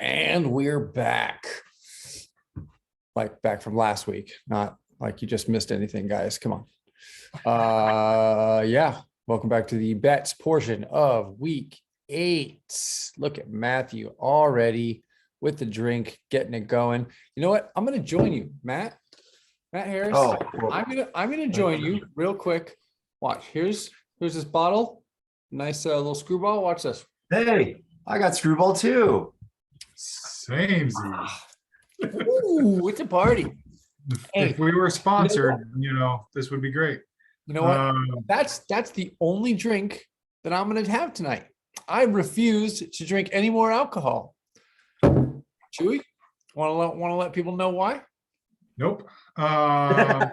And we're back. Like back from last week, not like you just missed anything, guys. Come on. Yeah. Welcome back to the bets portion of week 8. Look at Matthew already with the drink, getting it going. You know what? I'm gonna join you, Matt. Matt Harris. Oh, I'm gonna join you real quick. Watch. Here's this bottle. Nice little screwball. Watch this. hey, I got screwball too. Same. Ooh, it's a party. Hey, If we were sponsored, this would be great. You know what? That's the only drink that I'm gonna have tonight. I refuse to drink any more alcohol. Chewy, want to let people know why? Nope. Because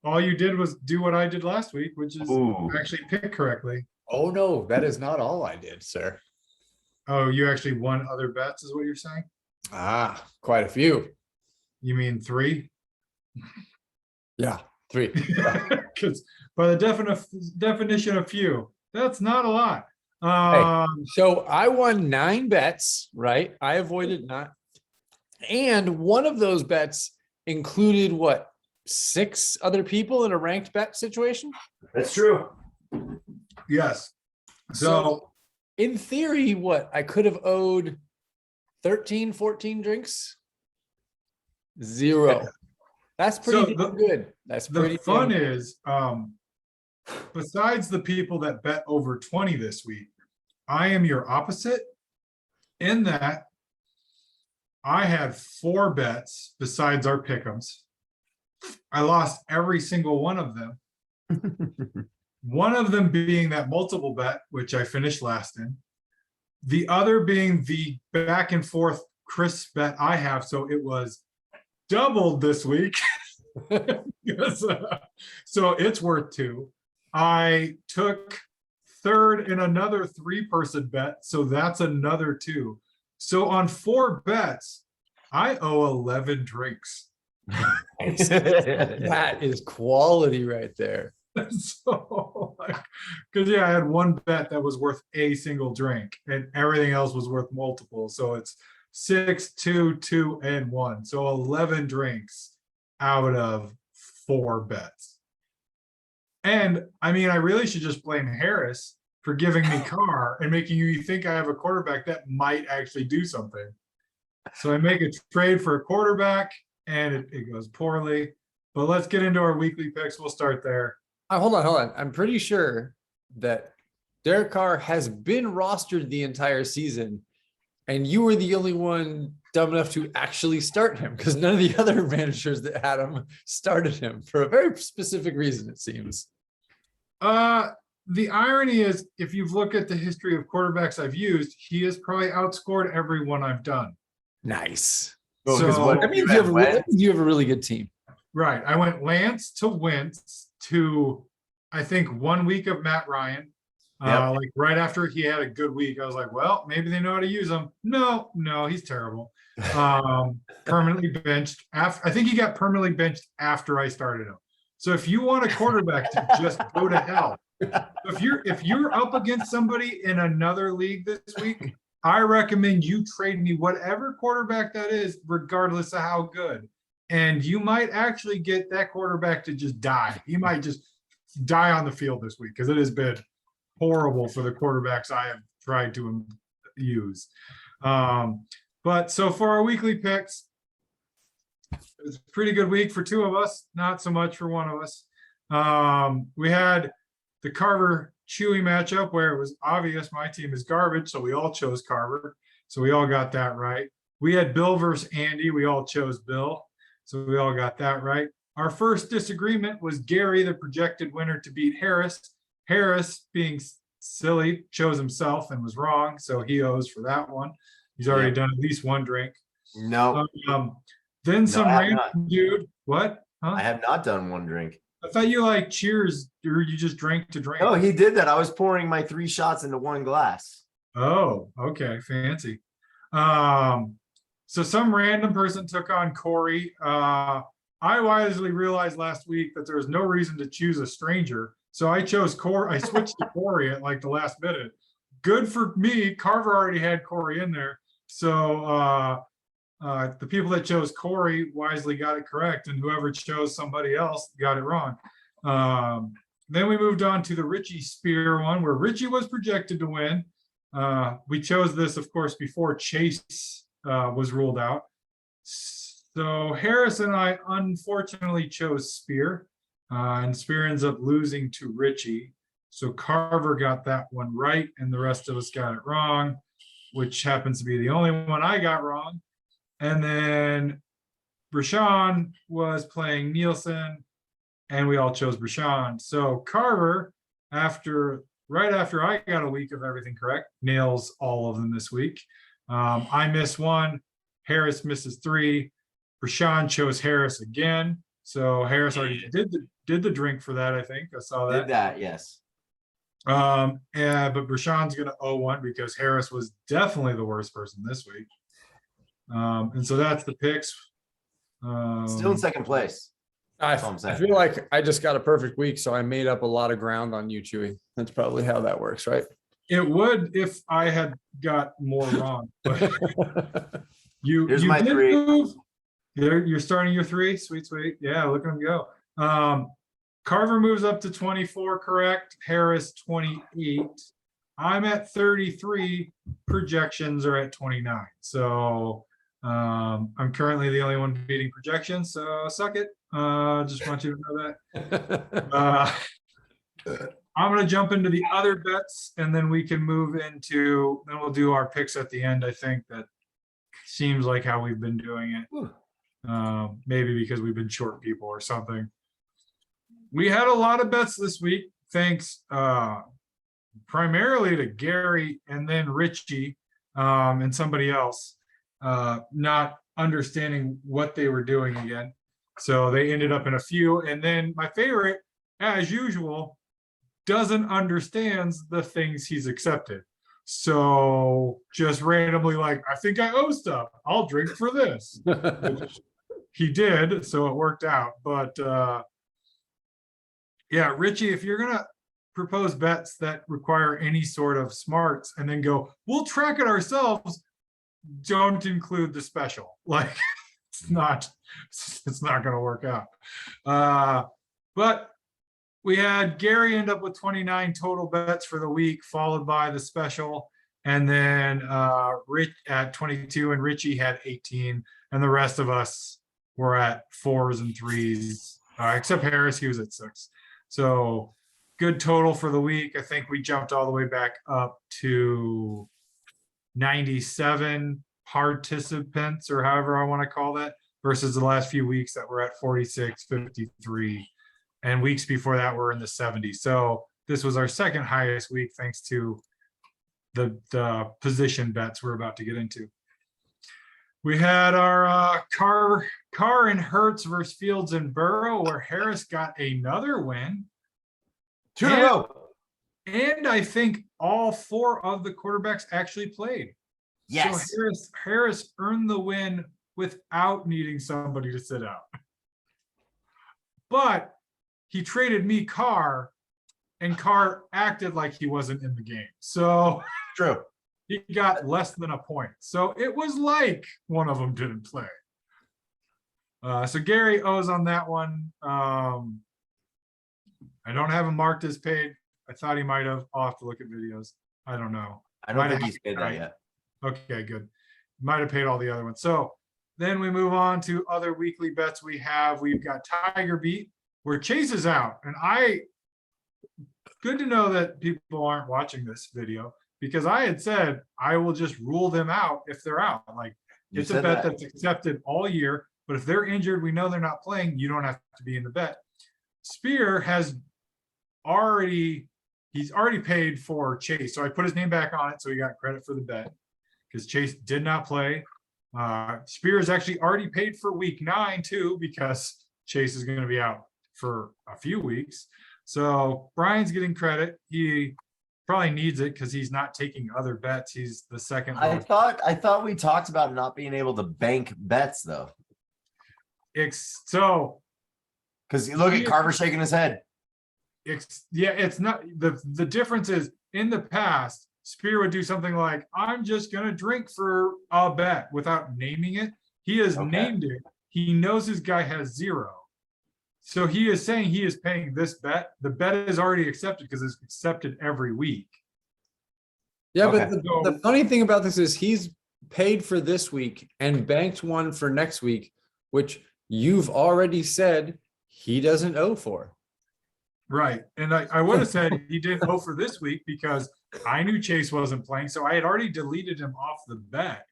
all you did was do what I did last week, which is actually pick correctly. Oh no, that is not all I did, sir. Oh, you actually won other bets, is what you're saying? Quite a few. You mean 3? Yeah, 3. Because by the definition of few, that's not a lot. So I won 9 bets, right? I avoided not. And one of those bets included what? 6 other people in a ranked bet situation? That's true. Yes. So in theory, what? I could have owed 13, 14 drinks? 0. That's pretty good. That's pretty the fun is, besides the people that bet over 20 this week, I am your opposite in that I had 4 bets besides our pick'ems. I lost every single one of them. One of them being that multiple bet, which I finished last in. The other being the back and forth Chris bet I have. So it was doubled this week. So it's worth 2. I took third in another 3-person bet. So that's another 2. So on 4 bets, I owe 11 drinks. That is quality right there. So, because I had 1 bet that was worth a single drink, and everything else was worth multiple. So it's 6, 2, 2, and 1. So 11 drinks out of 4 bets. And I mean, I really should just blame Harris for giving me Carr and making you think I have a quarterback that might actually do something. So I make a trade for a quarterback, and it goes poorly. But let's get into our weekly picks. We'll start there. Hold on. I'm pretty sure that Derek Carr has been rostered the entire season, and you were the only one dumb enough to actually start him because none of the other managers that had him started him for a very specific reason, it seems. The irony is, if you've looked at the history of quarterbacks I've used, he has probably outscored everyone I've done. Nice. So that means you have a really good team. Right. I went Lance to Wentz to, I think, 1 week of Matt Ryan. Like right after he had a good week, I was like, well, maybe they know how to use him. No, he's terrible. Permanently benched. I think he got permanently benched after I started him. So if you want a quarterback to just go to hell, if you're up against somebody in another league this week, I recommend you trade me whatever quarterback that is, regardless of how good. And you might actually get that quarterback to just die. He might just die on the field this week because it has been horrible for the quarterbacks I have tried to use. But so for our weekly picks, it's a pretty good week for 2 of us, not so much for one of us. We had the Carver Chewy matchup where it was obvious my team is garbage, so we all chose Carver. So we all got that right. We had Bill versus Andy. We all chose Bill. So we all got that right. Our first disagreement was Gary, the projected winner, to beat Harris. Harris, being silly, chose himself and was wrong, so he owes for that one. He's already done at least 1 drink. No. Then some random dude. What? Huh? I have not done 1 drink. I thought you like cheers, or you just drank to drink. Oh, he did that. I was pouring my 3 shots into 1 glass. Oh, okay, fancy. So some random person took on Corey. I wisely realized last week that there was no reason to choose a stranger. So I chose Corey. I switched to Corey at like the last minute. good for me. Carver already had Corey in there. So the people that chose Corey wisely got it correct, and whoever chose somebody else got it wrong. Then we moved on to the Richie Spear one, where Richie was projected to win. We chose this, of course, before Chase was ruled out. So Harris and I unfortunately chose Spear, and Spear ends up losing to Richie. So Carver got that one right, and the rest of us got it wrong, which happens to be the only one I got wrong. And then Brashawn was playing Nielsen, and we all chose Brashawn. So Carver, right after I got a week of everything correct, nails all of them this week. I miss one. Harris misses 3. Brashawn chose Harris again. So Harris already did the drink for that, I think. I saw that. Did that, yes. Yeah, but Brashawn's gonna owe one because Harris was definitely the worst person this week. And so that's the picks. Still in second place. I all I'm saying. feel like I just got a perfect week, so I made up a lot of ground on you, Chewy. That's probably how that works, right? It would if I had got more wrong. But you Here's you my did 3. move. You're starting your 3. Sweet. Yeah, look at him go. Carver moves up to 24, correct. Harris 28. I'm at 33. Projections are at 29. So I'm currently the only one beating projections. So suck it. Just want you to know that. I'm going to jump into the other bets, and then we can move into, then we'll do our picks at the end. I think that seems like how we've been doing it. Maybe because we've been short people or something. We had a lot of bets this week, thanks primarily to Gary and then Richie and somebody else not understanding what they were doing again. So they ended up in a few. And then my favorite, as usual, doesn't understands the things he's accepted. So just randomly like, I think I owe stuff. I'll drink for this. He did, so it worked out. But yeah, Richie, if you're gonna propose bets that require any sort of smarts and then go, we'll track it ourselves, don't include the special. Like it's not gonna work out. But we had Gary end up with 29 total bets for the week, followed by the special, and then Rich at 22, and Richie had 18, and the rest of us were at 4s and 3s, except Harris, he was at 6. So good total for the week. I think we jumped all the way back up to 97 participants, or however I want to call that, versus the last few weeks that were at 46, 53. And weeks before that were in the 70s. So this was our second highest week, thanks to the position bets we're about to get into. We had our Carr and Hertz versus Fields and Burrow, where Harris got another win. 2 in a row. And I think all 4 of the quarterbacks actually played. Yes. So Harris earned the win without needing somebody to sit out. But he traded me Carr, and Carr acted like he wasn't in the game. So True. he got less than a point. So it was like one of them didn't play. So Gary owes on that one. I don't have him marked as paid. I thought he might have. I'll have to look at videos. I don't know. I don't Might think have- he's paid that yet. Okay, good. Might have paid all the other ones. So then we move on to other weekly bets we have. We've got Tiger Beat, where Chase is out. And good to know that people aren't watching this video, because I had said I will just rule them out if they're out. Like You it's a said bet that. that's accepted all year, but if they're injured, we know they're not playing, you don't have to be in the bet. Spear he's already paid for Chase. So I put his name back on it, so he got credit for the bet because Chase did not play. Spear is actually already paid for week 9 too, because Chase is going to be out for a few weeks. So Brian's getting credit. He probably needs it because he's not taking other bets. He's the second. I thought we talked about not being able to bank bets though. So Because look at Carver shaking his head. it's not the difference is in the past, Spear would do something like, I'm just gonna drink for a bet without naming it. He has Okay. named it. He knows his guy has 0. So he is saying he is paying this bet. The bet is already accepted because it's accepted every week. Yeah, Okay. but the funny thing about this is he's paid for this week and banked one for next week, which you've already said he doesn't owe for. Right. And I would have said he didn't owe for this week because I knew Chase wasn't playing. So I had already deleted him off the bet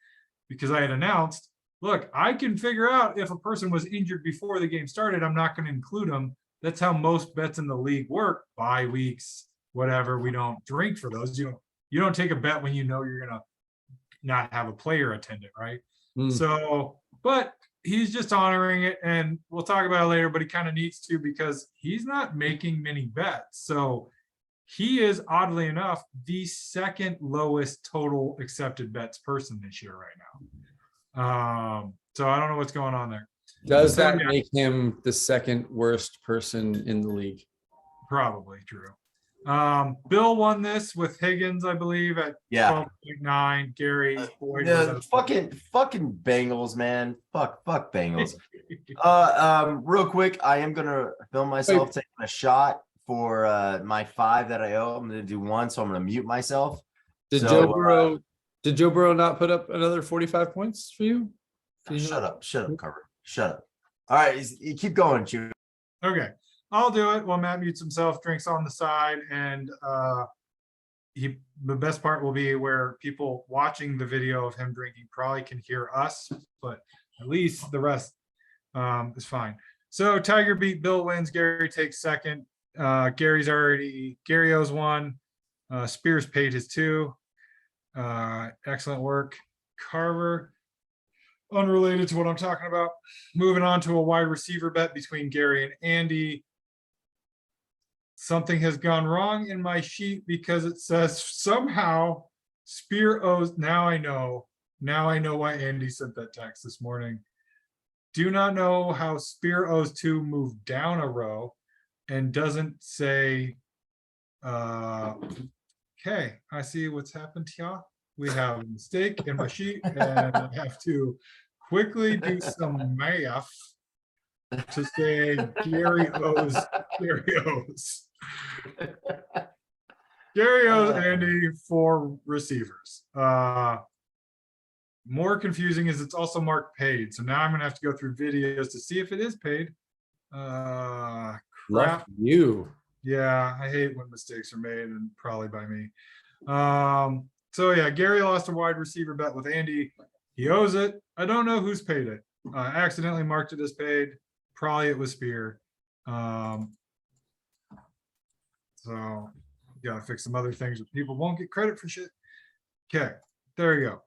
because I had announced, look, I can figure out if a person was injured before the game started. I'm not going to include them. That's how most bets in the league work. Bye weeks, whatever. We don't drink for those. You don't take a bet when you know you're going to not have a player attendant, right? Hmm. So, but he's just honoring it, and we'll talk about it later, but he kind of needs to because he's not making many bets. So he is, oddly enough, the second lowest total accepted bets person this year right now. So I don't know what's going on there. Does So, that yeah. make him the second worst person in the league? Probably true. Bill won this with Higgins, I believe, at Yeah. 12.9. Gary Boyd was The at fucking Bengals, man. Fuck Bengals. Real quick, I am gonna film myself taking a shot for my 5 that I owe. I'm gonna do 1, so I'm gonna mute myself. Did So, Joe Burrow not put up another 45 points for you? Shut up, Carver. Shut up. All right, you keep going, Chew. Okay, I'll do it while Matt mutes himself, drinks on the side, and the best part will be where people watching the video of him drinking probably can hear us, but at least the rest is fine. So Tiger beat Bill wins, Gary takes second. Gary owes 1. Spears paid his 2. Excellent work. Carver, unrelated to what I'm talking about. Moving on to a wide receiver bet between Gary and Andy. Something has gone wrong in my sheet because it says somehow Spear owes. Now I know why Andy sent that text this morning. Do not know how Spear owes 2 moved down a row and doesn't say, okay, I see what's happened here. We have a mistake in my sheet and I have to quickly do some math to say Gary owes. Gary owes Andy 4 receivers. More confusing is it's also marked paid. So now I'm gonna have to go through videos to see if it is paid. Crap. Left you. Yeah, I hate when mistakes are made, and probably by me. So yeah, Gary lost a wide receiver bet with Andy. He owes it. I don't know who's paid it. I accidentally marked it as paid. Probably it was Spear. So gotta fix some other things, but people won't get credit for shit. Okay, there you go.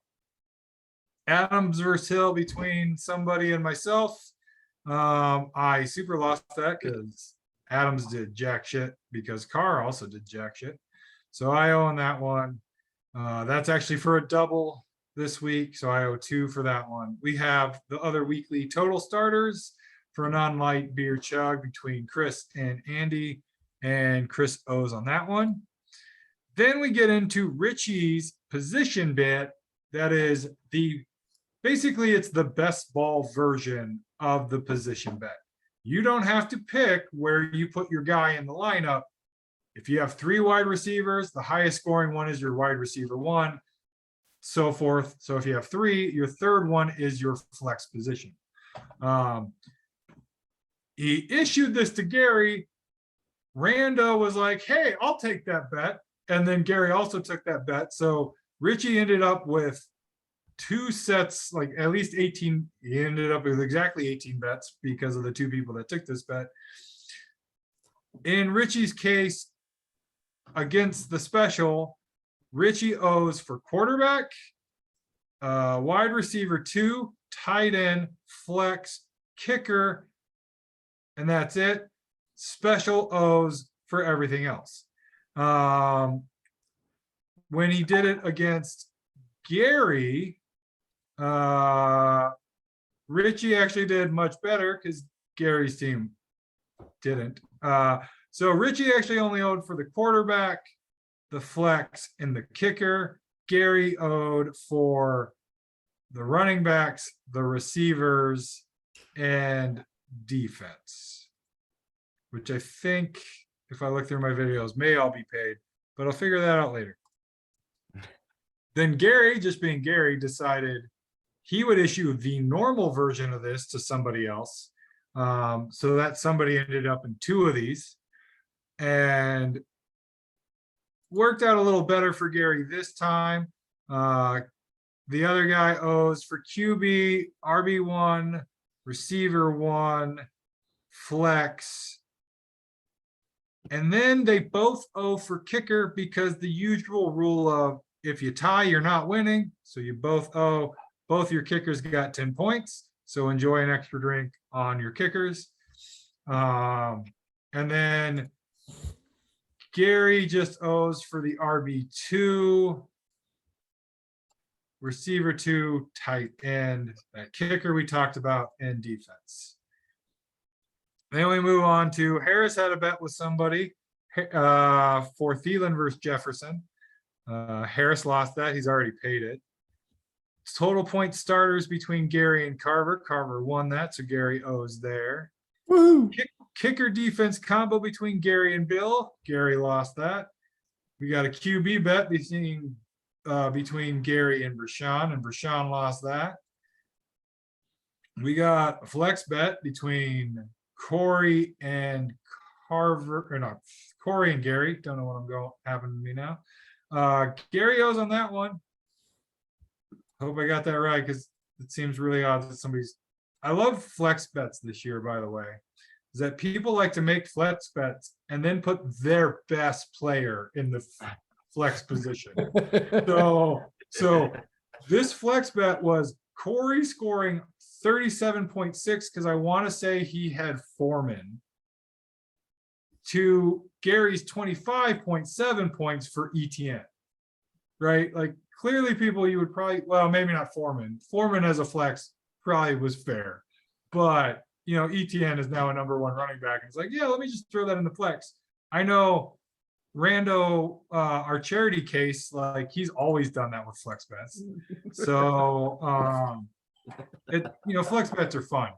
Adams versus Hill between somebody and myself. I super lost that because Adams did jack shit because Carr also did jack shit. So I own that one. That's actually for a double this week. So I owe 2 for that one. We have the other weekly total starters for a non-light beer chug between Chris and Andy, and Chris owes on that one. Then we get into Richie's position bet. That is basically it's the best ball version of the position bet. You don't have to pick where you put your guy in the lineup. If you have 3 wide receivers, the highest scoring one is your wide receiver 1, so forth. So if you have 3, your third one is your flex position. He issued this to Gary. Rando was like, hey, I'll take that bet. And then Gary also took that bet. So Richie ended up with 2 sets, like at least 18. He ended up with exactly 18 bets because of the 2 people that took this bet. In Richie's case, against the special, Richie owes for quarterback, wide receiver 2, tight end, flex, kicker, and that's it. Special owes for everything else. When he did it against Gary, Richie actually did much better because Gary's team didn't. So Richie actually only owed for the quarterback, the flex, and the kicker. Gary owed for the running backs, the receivers, and defense, which I think, if I look through my videos, may all be paid, but I'll figure that out later. Then Gary, just being Gary, decided he would issue the normal version of this to somebody else. So that somebody ended up in 2 of these, and worked out a little better for Gary this time. The other guy owes for QB, RB1, receiver 1, flex. And then they both owe for kicker because the usual rule of if you tie, you're not winning. So you both owe. Both your kickers got 10 points. So enjoy an extra drink on your kickers. And then Gary just owes for the RB2, receiver 2, tight end, that kicker we talked about, and defense. Then we move on to Harris had a bet with somebody for Thielen versus Jefferson. Harris lost that. He's already paid it. Total point starters between Gary and Carver. Carver won that, so Gary owes there. Woo! Kicker defense combo between Gary and Bill. Gary lost that. We got a QB bet between Gary and Brashawn lost that. We got a flex bet between Corey and Carver, or not, Corey and Gary. Don't know what I'm going happening to me now. Gary owes on that one. Hope I got that right, because it seems really odd that somebody's. I love flex bets this year, by the way. Is that people like to make flex bets and then put their best player in the flex position. So this flex bet was Corey scoring 37.6 because I want to say he had Foreman, to Gary's 25.7 points for ETN, right? Like clearly people you would probably, well, maybe not Foreman. Foreman as a flex probably was fair, but you know, ETN is now a #1 running back. And it's like, yeah, let me just throw that in the flex. I know Rando, our charity case, like he's always done that with flex bets. So, flex bets are fun.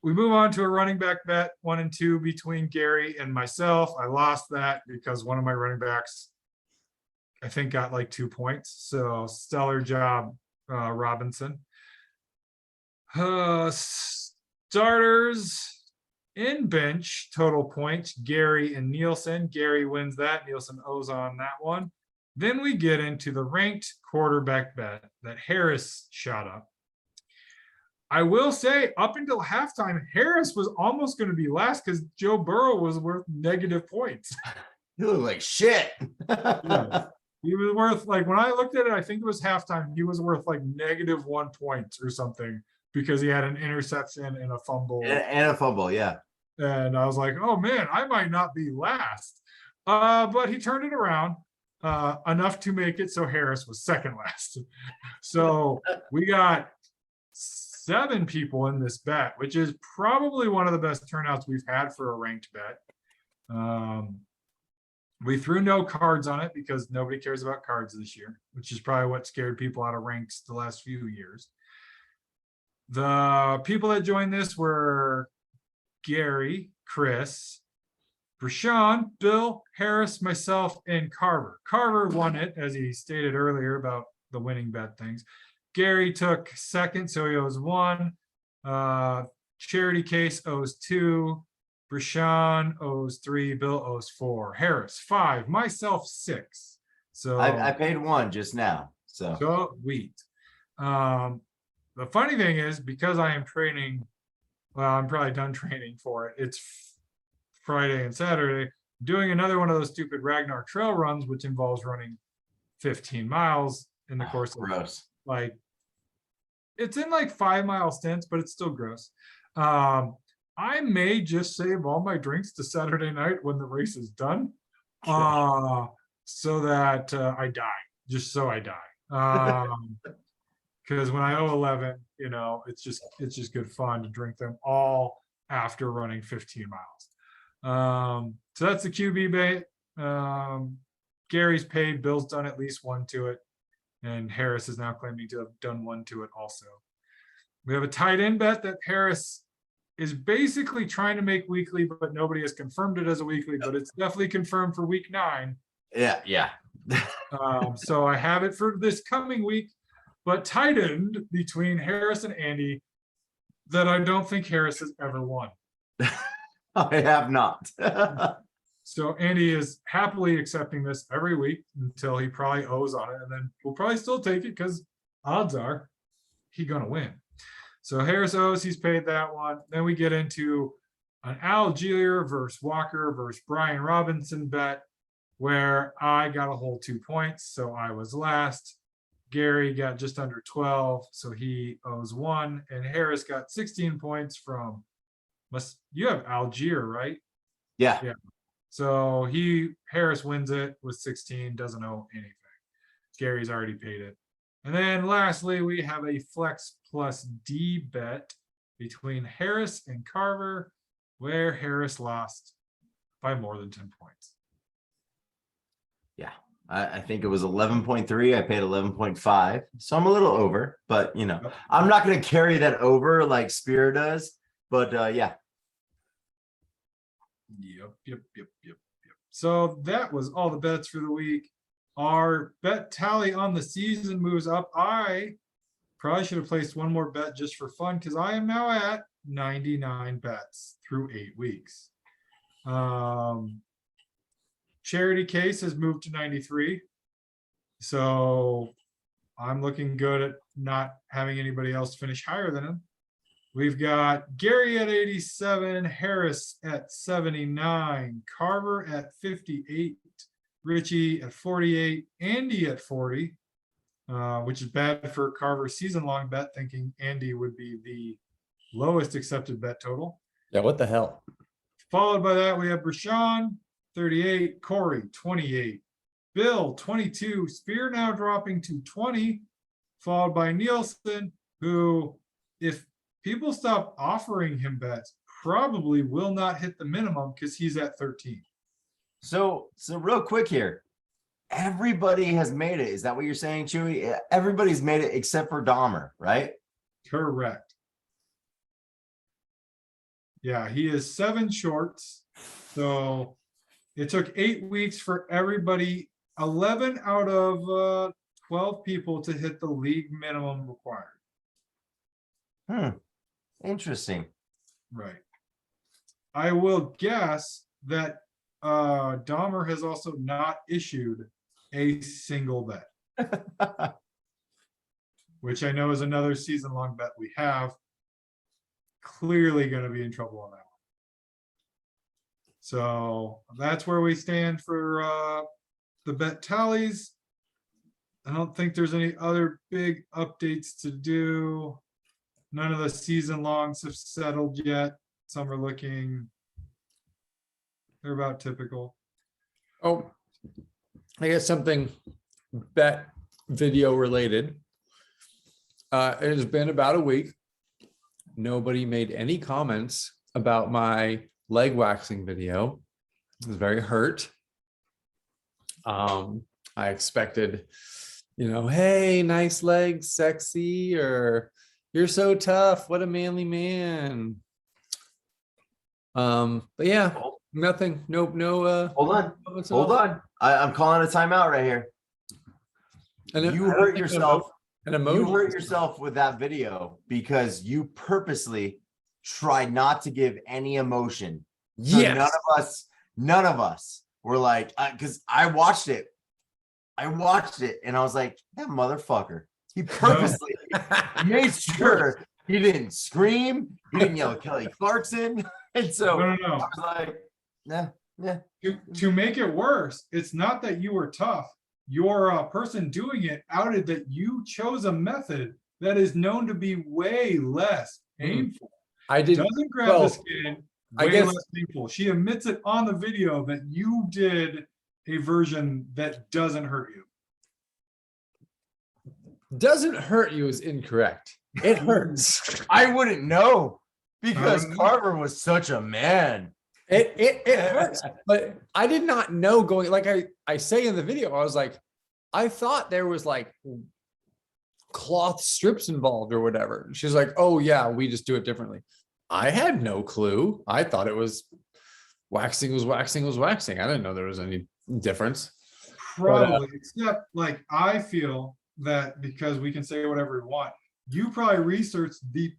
We move on to a running back bet, 1 and 2 between Gary and myself. I lost that because one of my running backs, I think, got like 2 points. So stellar job, Robinson. Starters in bench total points, Gary and Nielsen. Gary wins that. Nielsen owes on that one. Then we get into the ranked quarterback bet that Harris shot up. I will say, up until halftime, Harris was almost going to be last because Joe Burrow was worth negative points. You look like shit. Yeah. He was worth, like, when I looked at it, I think it was halftime, he was worth like -1 point or something because he had an interception and a fumble. And a fumble, yeah. And I was like, oh man, I might not be last. But he turned it around enough to make it so Harris was second last. So we got 7 people in this bet, which is probably one of the best turnouts we've had for a ranked bet. We threw no cards on it because nobody cares about cards this year, which is probably what scared people out of ranks the last few years. The people that joined this were Gary, Chris, Brashawn, Bill, Harris, myself, and Carver. Carver won it, as he stated earlier about the winning bet things. Gary took second, so he owes 1. Charity case owes 2. Brashawn owes 3. Bill owes 4. Harris 5. Myself 6. So I paid 1 just now. So sweet. The funny thing is, because I am training, well, I'm probably done training for it. It's Friday and Saturday. I'm doing another one of those stupid Ragnar trail runs, which involves running 15 miles in the course of gross. Like, it's in like 5-mile stints, but it's still gross. I may just save all my drinks to Saturday night when the race is done, so that I die, just so I die. Because when I owe 11, you know, it's just good fun to drink them all after running 15 miles. So that's the QB bait. Gary's paid. Bill's done at least one to it. And Harris is now claiming to have done one to it also. We have a tight end bet that Harris is basically trying to make weekly, but nobody has confirmed it as a weekly, but it's definitely confirmed for week 9. Yeah. So I have it for this coming week, but tight end between Harris and Andy that I don't think Harris has ever won. I have not. So Andy is happily accepting this every week until he probably owes on it, and then we'll probably still take it because odds are he's gonna win. So Harris owes, he's paid that one. Then we get into an Algier versus Walker versus Brian Robinson bet where I got a whole 2 points, so I was last. Gary got just under 12, so he owes 1, and Harris got 16 points from. You have Algier, right? Yeah. So Harris wins it with 16, doesn't owe anything. Gary's already paid it. And then lastly, we have a flex plus D bet between Harris and Carver, where Harris lost by more than 10 points. Yeah. I think it was 11.3. I paid 11.5. So I'm a little over, but I'm not going to carry that over like Spear does. But yeah. Yep. So that was all the bets for the week. Our bet tally on the season moves up. I probably should have placed one more bet just for fun because I am now at 99 bets through 8 weeks. Charity Case has moved to 93. So I'm looking good at not having anybody else finish higher than him. We've got Gary at 87, Harris at 79, Carver at 58, Richie at 48, Andy at 40, which is bad for Carver's season-long bet, thinking Andy would be the lowest accepted bet total. Yeah, what the hell? Followed by that, we have Brashawn, 38, Corey, 28, Bill, 22, Spear now dropping to 20, followed by Nielsen, who, if people stop offering him bets, probably will not hit the minimum because he's at 13. So real quick here. Everybody has made it. Is that what you're saying, Chewy? Everybody's made it except for Dahmer, right? Correct. Yeah, he is 7 shorts. So it took 8 weeks for everybody, 11 out of 12 people to hit the league minimum required. Interesting. Right. I will guess that Dahmer has also not issued a single bet, which I know is another season-long bet we have. Clearly going to be in trouble on that one. So that's where we stand for the bet tallies. I don't think there's any other big updates to do. None of the season longs have settled yet. Some are looking, they're about typical. Oh, I guess something bet video related. It has been about a week. Nobody made any comments about my leg waxing video. I was very hurt. I expected, hey, nice legs, sexy, or you're so tough. What a manly man. But yeah, nothing. Nope. No. Hold on. I'm calling a timeout right here. And you hurt yourself. You hurt yourself with that video because you purposely tried not to give any emotion. So yes. None of us were like, because I watched it and I was like, that motherfucker. He purposely made sure he didn't scream, he didn't yell Kelly Clarkson. And so No. I was like, yeah. To make it worse, it's not that you were tough. Your person doing it outed that you chose a method that is known to be way less painful. I did. Doesn't grab the skin. I guess less painful. She admits it on the video that you did a version that doesn't hurt you. Doesn't hurt you is incorrect. It hurts. I wouldn't know because Carver was such a man. It hurts, but I did not know going, like I say in the video, I was like, I thought there was like cloth strips involved or whatever. She's like, oh yeah, we just do it differently. I had no clue. I thought it was waxing was waxing was waxing. I didn't know there was any difference. Probably, except like I feel that because we can say whatever we want, you probably researched the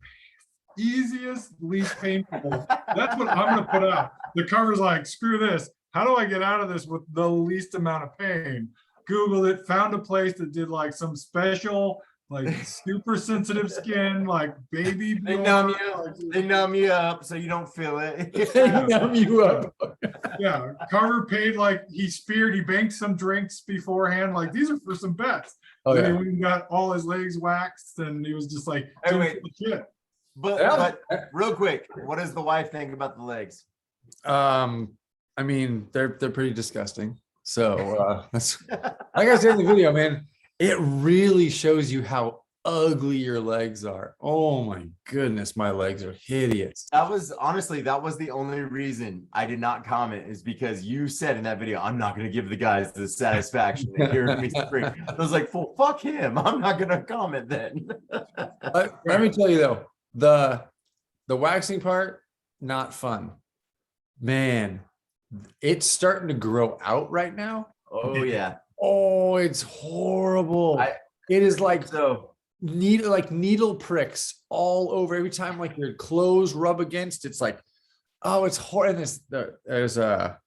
easiest, least painful. That's what I'm gonna put out. The cover's like, screw this. How do I get out of this with the least amount of pain? Googled it, found a place that did like some special, like super sensitive skin, like baby. They Bjorn, numb you. like, They numb you up so you don't feel it. They numb you up. yeah, Carver paid like he banked some drinks beforehand. Like these are for some bets. Oh And yeah. he went and got all his legs waxed, and he was just like, Hey, doing wait. some shit. But real quick, what does the wife think about the legs? I mean, they're pretty disgusting. So that's like I said in the video, man. It really shows you how ugly your legs are. Oh my goodness, my legs are hideous. That was the only reason I did not comment, is because you said in that video, I'm not going to give the guys the satisfaction of hearing me scream. I was like, well, fuck him. I'm not going to comment then. Let me tell you though, the waxing part, not fun. Man, it's starting to grow out right now. Oh yeah. Oh, it's horrible. I- It is like So needle pricks all over. Every time like your clothes rub against, it's like, oh, it's horrible. And there's a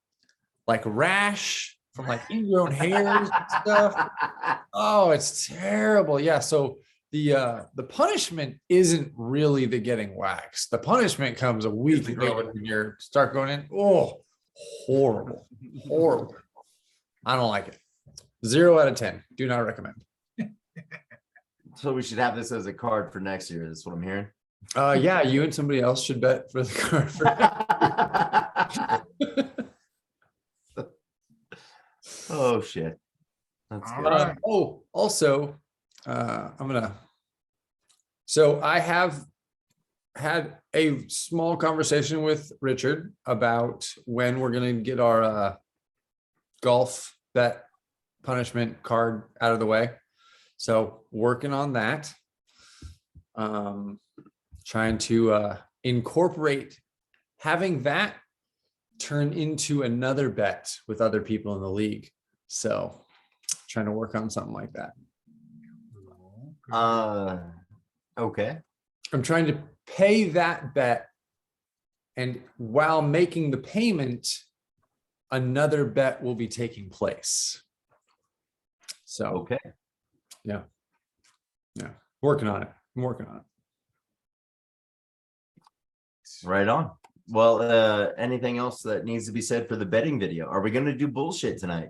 like rash from like ingrown hairs and stuff. Oh, it's terrible. Yeah. So the punishment isn't really the getting waxed. The punishment comes a week later when you start going in. Oh, horrible. Horrible. I don't like it. 0 out of 10. Do not recommend. So we should have this as a card for next year. That's what I'm hearing. Yeah, you and somebody else should bet for the card. Oh shit. That's All good. right. Oh, also, so I have had a small conversation with Richard about when we're gonna get our golf bet punishment card out of the way. So working on that. Trying to incorporate having that turn into another bet with other people in the league. So trying to work on something like that. Okay. I'm trying to pay that bet, and while making the payment, another bet will be taking place. So Okay. yeah, working on it. I'm working on it. Right on. Well, anything else that needs to be said for the betting video? Are we gonna do bullshit tonight?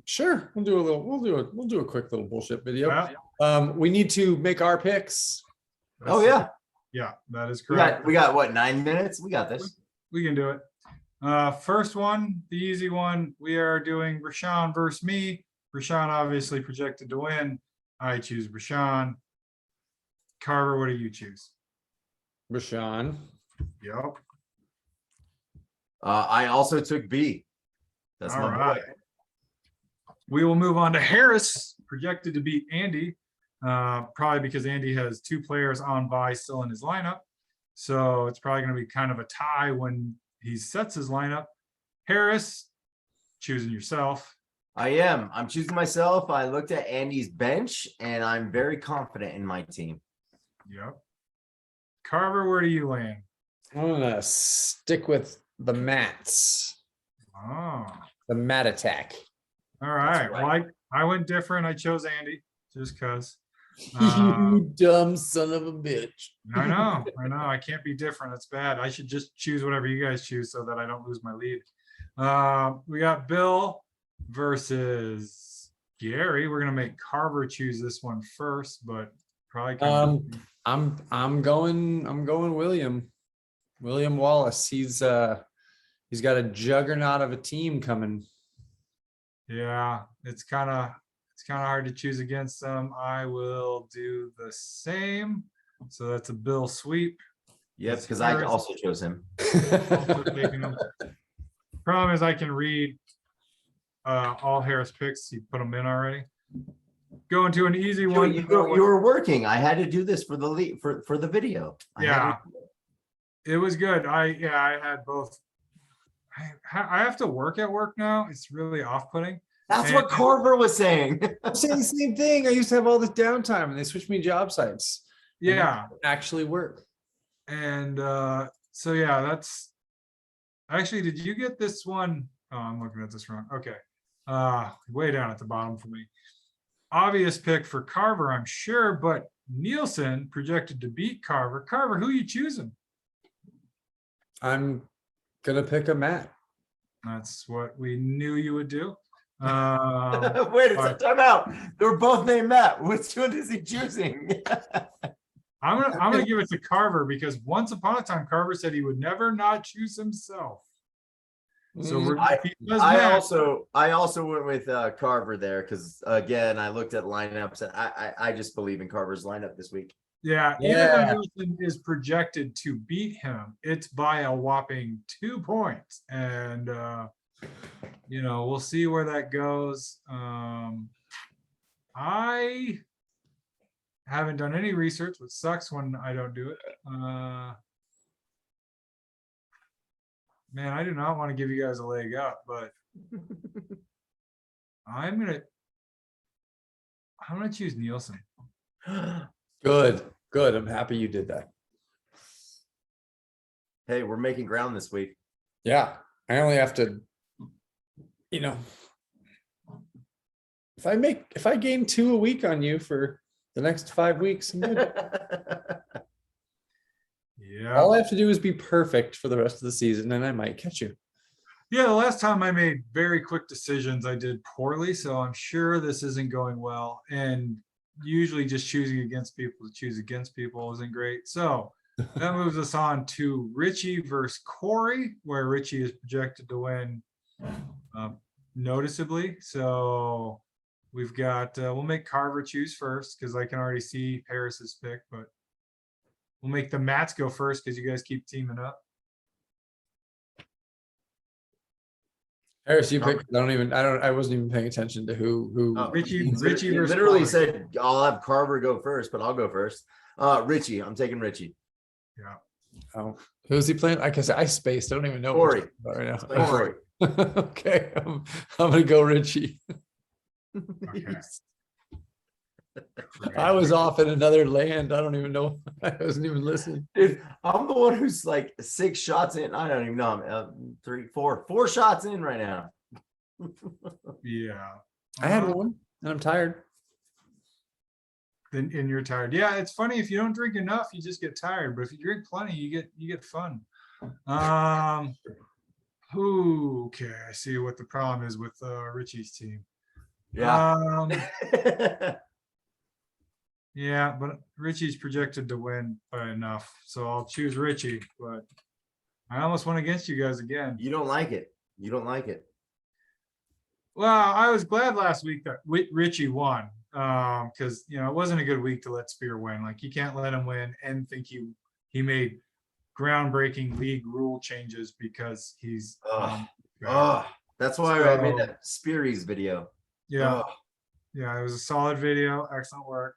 Sure. We'll do a quick little bullshit video. Well, We need to make our picks. Oh yeah. Yeah, that is We correct. got what, 9 minutes? We got this. We can do it. First one, the easy one. We are doing Rashawn versus me. Rashawn obviously projected to win. I choose Rashawn. Carver, what do you choose? Rashawn. Yep. I also took B. That's All my right. boy. We will move on to Harris, projected to beat Andy, probably because Andy has 2 players on bye still in his lineup. So it's probably going to be kind of a tie when he sets his lineup. Harris, choosing yourself. I am. I'm choosing myself. I looked at Andy's bench and I'm very confident in my team. Yep. Carver, where do you land? I'm gonna stick with the mats. Oh, The mat attack. all right. right. Well, I went different. I chose Andy just because. You dumb son of a bitch. I know. I can't be different. It's bad. I should just choose whatever you guys choose so that I don't lose my lead. We got Bill versus Gary. We're gonna make Carver choose this one first, but probably. I'm going William Wallace. He's got a juggernaut of a team coming. Yeah, it's kind of hard to choose against them. I will do the same. So that's a Bill sweep. Yep, because I also chose him. Also taking him. Problem is I can read all Harris picks. He put them in already. Going to an easy one. You were working. I had to do this for the lead for the video. Yeah. It was good. I had both. I have to work at work now. It's really off-putting. That's what Carver was saying. I'm saying the same thing. I used to have all this downtime and they switched me job sites. and Yeah. actually work. And so yeah, that's actually, did you get this one? Oh, I'm looking at this wrong. Okay. Way down at the bottom for me. Obvious pick for Carver, I'm sure, but Nielsen projected to beat Carver. Carver, who you choosing? I'm gonna pick a Matt. That's what we knew you would do. Wait a second, time out. They were both named Matt. Which one is he choosing? I'm gonna give it to Carver because once upon a time Carver said he would never not choose himself. So we're I also went with Carver there because again I looked at lineups and I just believe in Carver's lineup this week. Yeah, even though Nielsen is projected to beat him, it's by a whopping 2 points. And you know, we'll see where that goes. I haven't done any research, which sucks when I don't do it. Man, I do not want to give you guys a leg up, but I'm gonna choose Nielsen. Good. I'm happy you did that. Hey, we're making ground this week. Yeah, I only have to, you know, if I gain 2 a week on you for the next 5 weeks, I'm good. Yeah. All I have to do is be perfect for the rest of the season, and I might catch you. Yeah, the last time I made very quick decisions, I did poorly, so I'm sure this isn't going well. And usually just choosing against people to choose against people isn't great. So that moves us on to Richie versus Corey, where Richie is projected to win noticeably. So we've got, we'll make Carver choose first because I can already see Paris's pick, but we'll make the Mats go first because you guys keep teaming up. Harris, you picked. I wasn't even paying attention to who. Oh, Richie he versus literally Corey. said I'll have Carver go first, but I'll go first. Richie, I'm taking Richie. Yeah. Oh, who's he playing? I guess I spaced. I don't even know. Corey. What we're talking Play about Corey. right now. Okay, I'm gonna go Richie. Okay. I was off in another land. I don't even know. I wasn't even listening. Dude, I'm the one who's like 6 shots in. I don't even know. I'm 4 shots in right now. Yeah. I had one, and I'm tired. Then and you're tired. Yeah, it's funny if you don't drink enough, you just get tired. But if you drink plenty, you get fun. Okay, I see what the problem is with Richie's team. Yeah. Yeah, but Richie's projected to win by enough, so I'll choose Richie. But I almost went against you guys again. You don't like it. You don't like it. Well, I was glad last week that Richie won, because you know it wasn't a good week to let Spear win. Like you can't let him win and think he made groundbreaking league rule changes because he's. That's why I made that Spearies video. Yeah. Yeah, it was a solid video. Excellent work.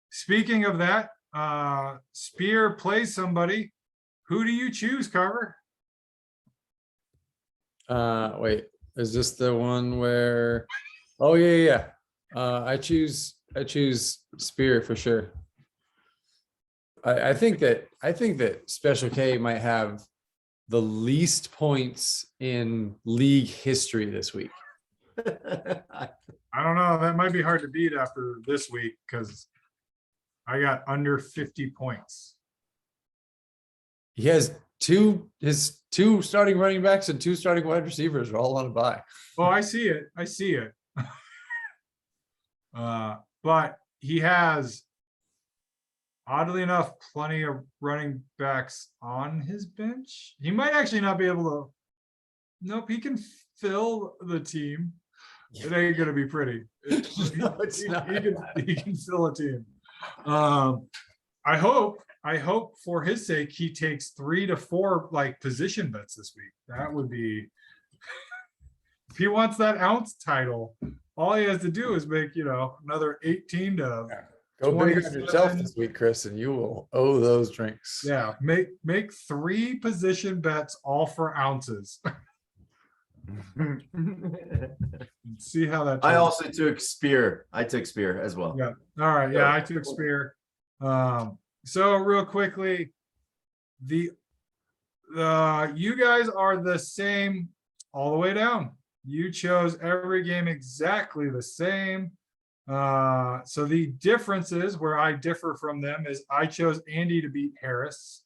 Speaking of that, Spear plays somebody. Who do you choose, Carver? Wait, is this the one where? Oh yeah. I choose Spear for sure. I think that Special K might have the least points in league history this week. I don't know. That might be hard to beat after this week because I got under 50 points. He has his two starting running backs and 2 starting wide receivers are all on a bye. Oh, I see it. But he has, oddly enough, plenty of running backs on his bench. He might actually not be able to. Nope, he can fill the team. It ain't gonna be pretty. No, it's not. He can fill a team. I hope I hope for his sake, he takes 3 to 4 like position bets this week. That would be, if he wants that ounce title, all he has to do is make, another 18 to, Go big on 27. yourself this week, Chris, and you will owe those drinks. yeah, make 3 position bets all for ounces. See how that I turns. also took Spear. I took Spear as well. Yeah. All right. Yeah, I took Spear. So real quickly, you guys are the same all the way down. You chose every game exactly the same. So the differences where I differ from them is I chose Andy to beat Harris.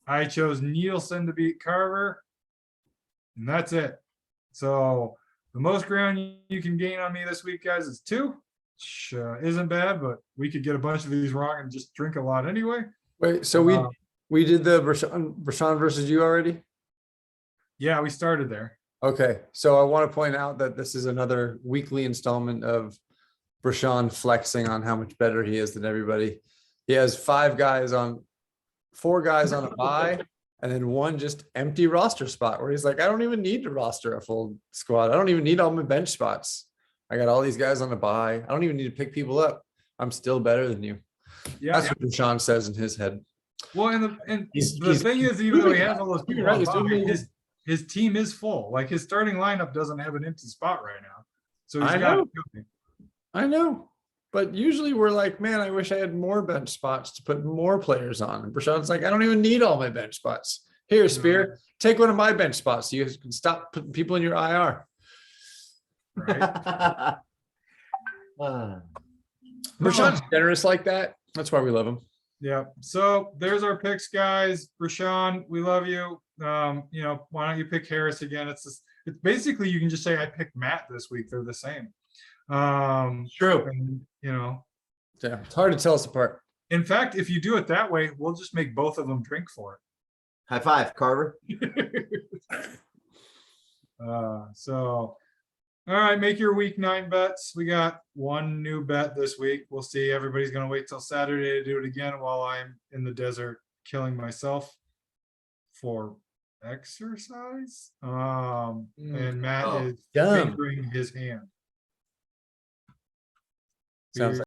I chose Nielsen to beat Carver. And that's it. So the most ground you can gain on me this week, guys, is 2. Which isn't bad, but we could get a bunch of these wrong and just drink a lot anyway. Wait, so we did the Rashawn versus you already? Yeah, we started there. Okay, so I want to point out that this is another weekly installment of Rashawn flexing on how much better he is than everybody. He has 4 guys on a bye, and then 1 just empty roster spot where he's like, I don't even need to roster a full squad. I don't even need all my bench spots. I got all these guys on a bye. I don't even need to pick people up. I'm still better than you. Yeah. That's what Rashawn says in his head. Well, and He's- the he's thing is, even though he has all those people, Right, on he's bye, doing- his team is full. Like his starting lineup doesn't have an empty spot right now. So he's I got know. it going. I know. But usually we're like, man, I wish I had more bench spots to put more players on. And Rashawn's like, I don't even need all my bench spots. Here, Spear, take one of my bench spots so you can stop putting people in your IR. Right. Rashawn's generous like that. That's why we love him. Yeah. So there's our picks, guys. Rashawn, we love you. Why don't you pick Harris again? It's basically you can just say I picked Matt this week. They're the same. True. And, Yeah, it's hard to tell us apart. in fact, if you do it that way, we'll just make both of them drink for High five, Carver. it. All right, make your week 9 bets. We got 1 new bet this week. We'll see. Everybody's gonna wait till Saturday to do it again while I'm in the desert killing myself for exercise. And Matt Oh, is dumb. fingering his hand. Sounds